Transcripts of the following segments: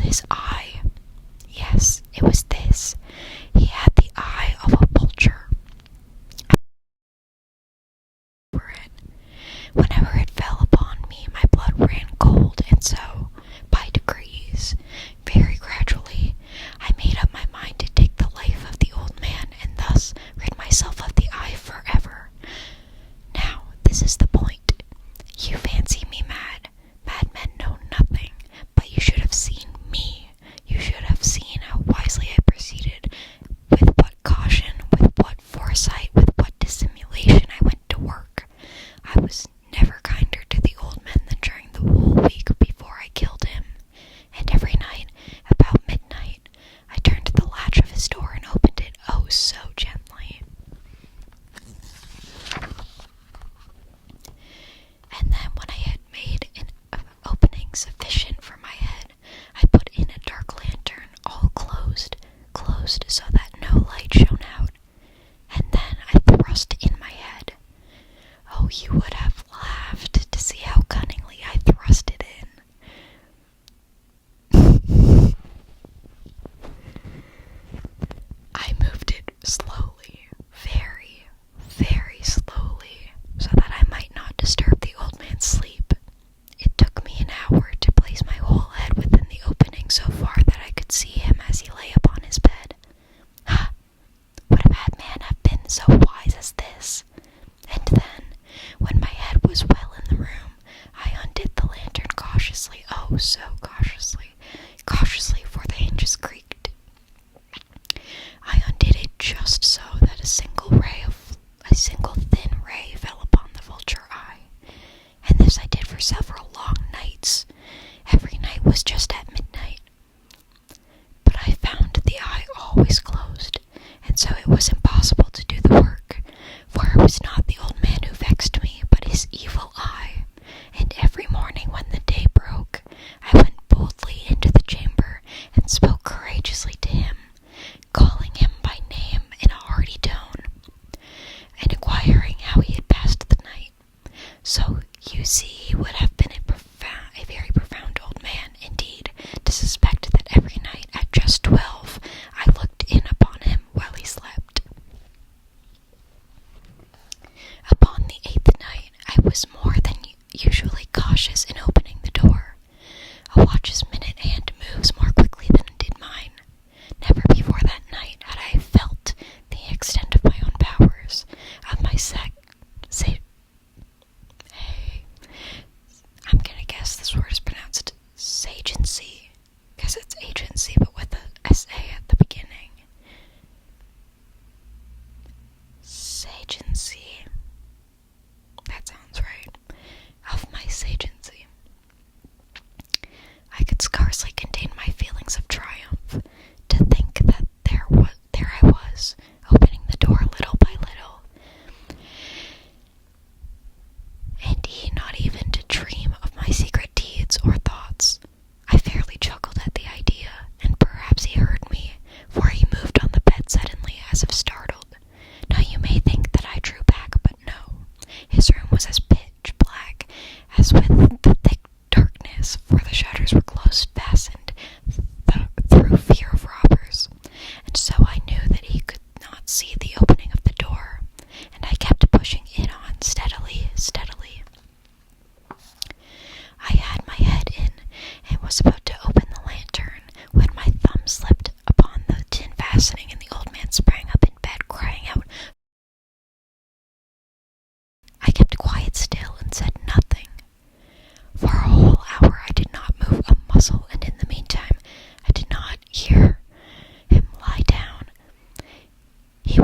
his eye. Yes, it was this. He had the eye of a vulture. Whenever it fell upon me, my blood ran cold, and so, by degrees, very gradually, I made up my mind to take the life of the old man, and thus rid myself of the eye forever. Now, this is the point. You fancy me mad. Madmen know nothing, but you should have seen me. You should have seen how wisely I proceeded, with what caution, with what foresight, with what dissimulation I went to work. I was never kinder to the old man than during the whole week before I killed him, and every night, about midnight, I turned the latch of his door and opened it oh so gently. And then when I had made an opening sufficient for my head, I put in a dark lantern, all closed so that no light shone out, and then I thrust in my head. Oh, you would have laughed to see how cunningly I thrust it in. I moved it slowly, very, very slowly, so that I might not disturb the old man's sleep. It took me an hour to place my whole head within the opening so far that I could see him as he lay upon his bed. Ha! Would a bad man have been so wise as this? And then, when my head was well in the room, I undid the lantern cautiously, oh so cautiously, for the hinges creaked. I undid it just so that a single thin ray fell upon the vulture eye, and this I did for several long nights. Every night was just at midnight. But I found the eye always closed, and so it was impossible to do the work, for it was not the old man who vexed me, but his evil eye. And every morning when the day broke, I went boldly into the chamber and spoke courageously to him, calling him by name in a hearty tone, and inquiring how he had passed the night. So you see, he would have been a very profound old man, indeed, to suspect that every night at just 12 I looked in upon him while he slept. Upon the 8th night, I was more than usually cautious in opening the door. A watch's minute hand moves more quickly than did mine. Never before that night had I felt the extent of my own powers, of my I'm gonna guess this word is pronounced sagency, because it's agency, but with a S-A at the beginning. Sagency. That sounds right. Of my sagency. I could scarcely contain my feelings of triumph, to think that there I was, opening the door little by little, and he not even to dream of my secret deeds or thoughts. I fairly chuckled at the idea, and perhaps he heard me, for he moved on the bed suddenly as if startled. Now you may think that I drew back, but no. His room was as pitch black as with the thick darkness, for the shutters were closed fastened through fear of robbers, and so I knew that he could not see the opening of the door, and I kept pushing it on steadily. I had my head in, and was about to open the lantern, when my thumb slipped upon the tin fastening, and the old man sprang up in bed, crying out. I kept quite still and said nothing. For a whole hour I did not move a muscle, and in the meantime I did not hear him lie down. He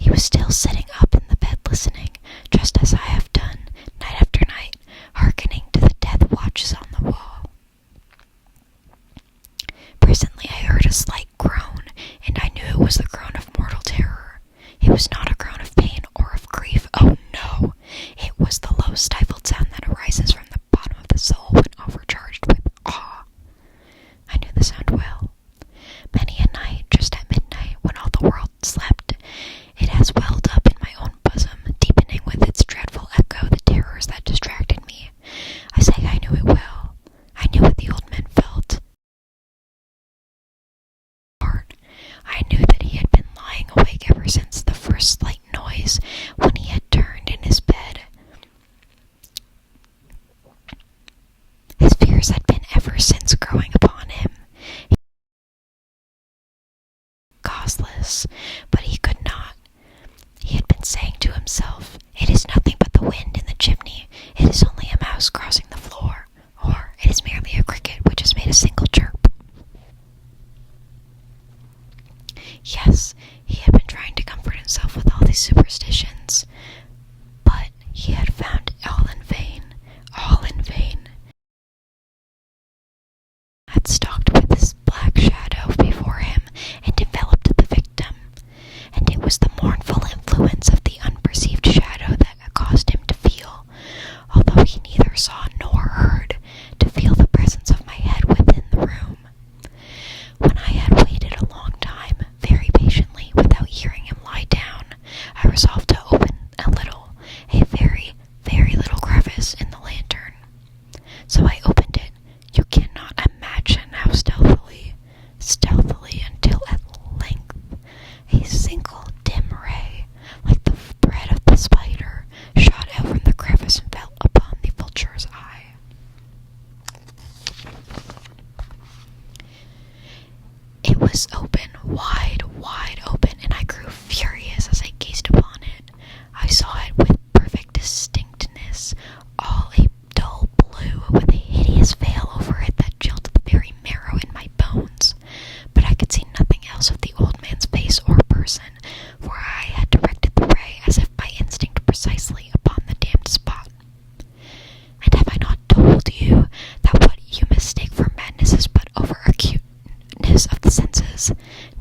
was still sitting up in the bed listening, just as I have done, night after night, hearkening to the death watches on the wall. Presently I heard a slight groan, and I knew it was the groan of mortal terror. It was not a groan of pain or of grief, oh no! It was the low stifled sound that arises from the bottom of the soul when overcharged with awe. I knew the sound well. Many a night, just at midnight, when all the world slept, it has welled up in my own bosom, deepening with its dreadful echo the terrors that distracted me. I say I knew it well. I knew what the old man felt. I knew that he had been lying awake ever since the first slight noise when he had turned in his bed. His fears had been ever since growing upon him. He was causeless, but he could not. He had been saying to himself, "It is nothing but the wind in the chimney. It is only a mouse crossing the floor. Or it is merely a cricket which has made a single chirp." Yes, he had been trying to comfort himself with all these superstitions, but he had found all in vain. All in vain. Had stalked with this black shadow before him and enveloped the victim, and it was the mournful influence of the unperceived shadow that caused him to feel, although he neither saw nor heard, to feel the presence of my head within the room. When I had waited a long time, very patiently, without hearing him lie down, I resolved to open a very, very little crevice in the lantern. So I opened it. You cannot imagine how stealthily, until at length a single dim ray, like the thread of the spider, shot out from the crevice and fell upon the vulture's eye. It was open, wide open, and I grew furious as I gazed upon it. I saw it with perfect distinctness, all a dull blue, with a hideous veil over it that chilled the very marrow in my bones. But I could see nothing else of the old man's face or person, for I had directed the ray as if by instinct precisely upon the damned spot. And have I not told you that what you mistake for madness is but over-acuteness of the senses?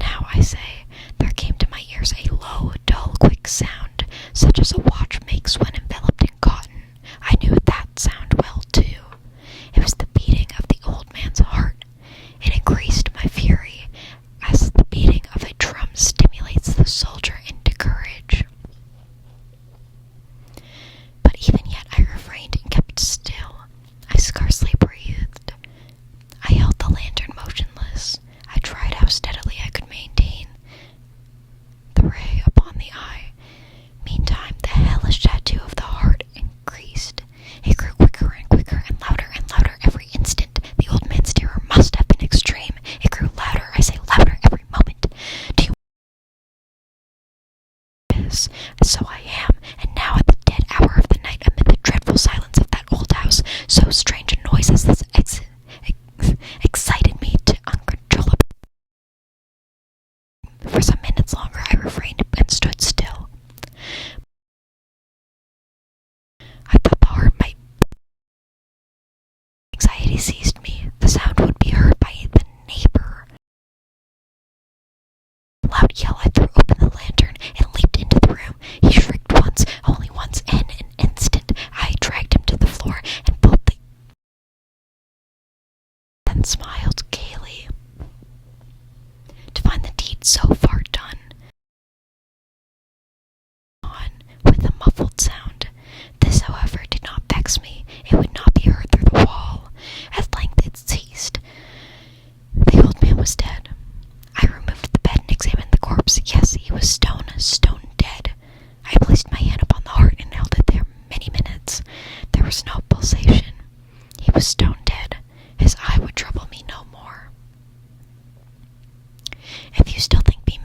Now, I say, there came to my ears a low, dull, quick sound, such as a watch makes when enveloped in cotton. I knew that sound well, too. It was the beating of the old man's heart. It increased my fury, as the beating of a drum stimulates the soldier into courage. But even yet I refrained and kept still. I scarcely breathed. I held the lantern motionless. I tried how steadily I could maintain the ray upon the eye. Meantime, the hellish tattoo of the heart increased. It grew quicker and quicker and louder every instant. The old man's terror must have been extreme. It grew louder, I say louder, every moment. Do you this? So I am, and now at the dead hour of the night, amid the dreadful silence of that old house, so strange a noise as this excited me to uncontrollable. For some minutes longer I refrained and stood still. I thought the heart might. Anxiety seized me. The sound would be heard by the neighbor. With a loud yell, I threw open the lantern and leaped into the room. He shrieked once, only once, and in an instant I dragged him to the floor and pulled the. Then smiled gaily to find the deed so far done. On with a muffled sound. This, however, did not vex me. It would not be heard through the wall. At length it ceased. The old man was dead. I removed the bed and examined the corpse. Yes, he was stone dead. I placed my hand upon the heart and held it there many minutes. There was no pulsation. He was stone dead. His eye would trouble me no more. If you still think me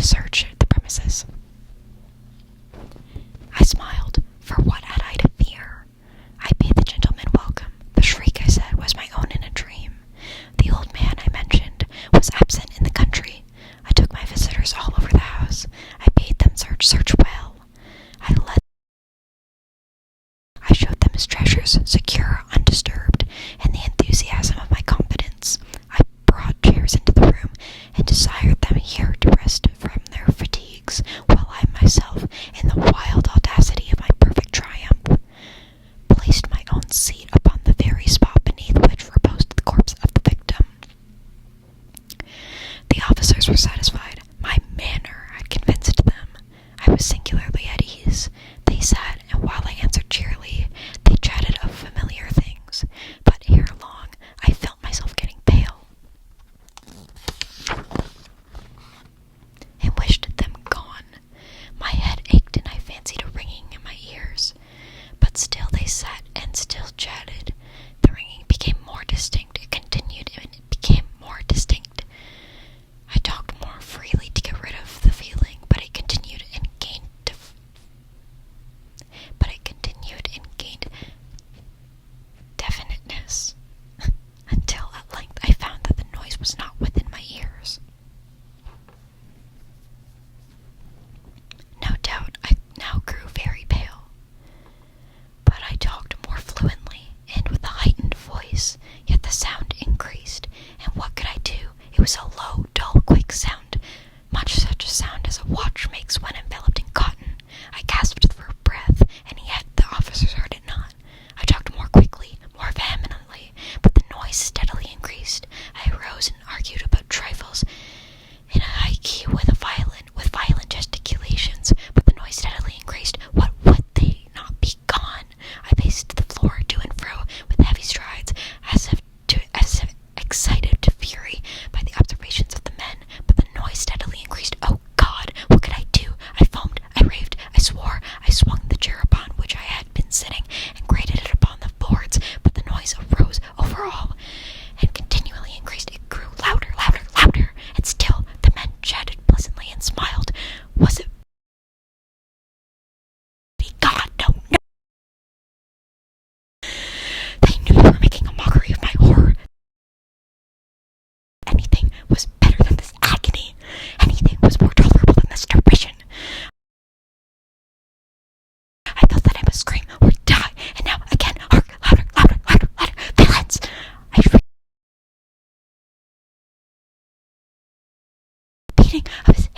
to search the premises. I smiled, for what had I to fear? I bade the gentleman welcome. The shriek, I said, was my own in a dream. The old man I mentioned was absent in the country. I took my visitors all over the house. I bade them search well. I showed them his treasures, secure, undisturbed, in the enthusiasm of my confidence. I brought chairs into the room, and desired them here to rest from their fatigues, while I myself, in the wild audacity of my perfect triumph, placed my own seat upon the very spot beneath which reposed the corpse of the victim. The officers were satisfied. My manner had convinced them. I was singularly at ease. They sat, and while I answered cheerily, they chatted of familiar things. But ere long, I felt myself getting pale, and wished them gone. My head ached, and I fancied a ringing in my ears. But still they sat, and still chatted. The ringing became more distinct. It continued, and it became more distinct. I talked more freely to get rid of the feeling, but it continued and gained definiteness, until at length I found that the noise was not within my ears. No doubt I now grew very pale, but I talked more fluently and with a heightened voice, yet the sound increased, and what could I do? It was a low, dull, quick sound, much such a sound as a watch makes when enveloped in cotton. I gasped for breath, and yet the officers heard it not. I talked more quickly, more vehemently, but the noise steadily increased. I arose and argued about trifles in a high key with violent gesticulations, but the noise steadily increased. What would they not be gone? I paced the floor to and fro with heavy strides, as if excited to fury by the observations of the men, but the noise steadily increased. Oh God, what could I do? I foamed, I raved, I swore. I swung the chair upon which I had been sitting, and grated it upon the boards, but the noise arose over all, and continually increased. It grew louder, louder, louder, and still the men chatted pleasantly and smiled. Was it God? No, no. They knew they were making a mockery of my horror. Anything was better than this agony. Anything was more tolerable than this derision. I felt that I must scream or die, and now again, hark, louder, louder, louder, louder, villains! I shrieked. The beating of his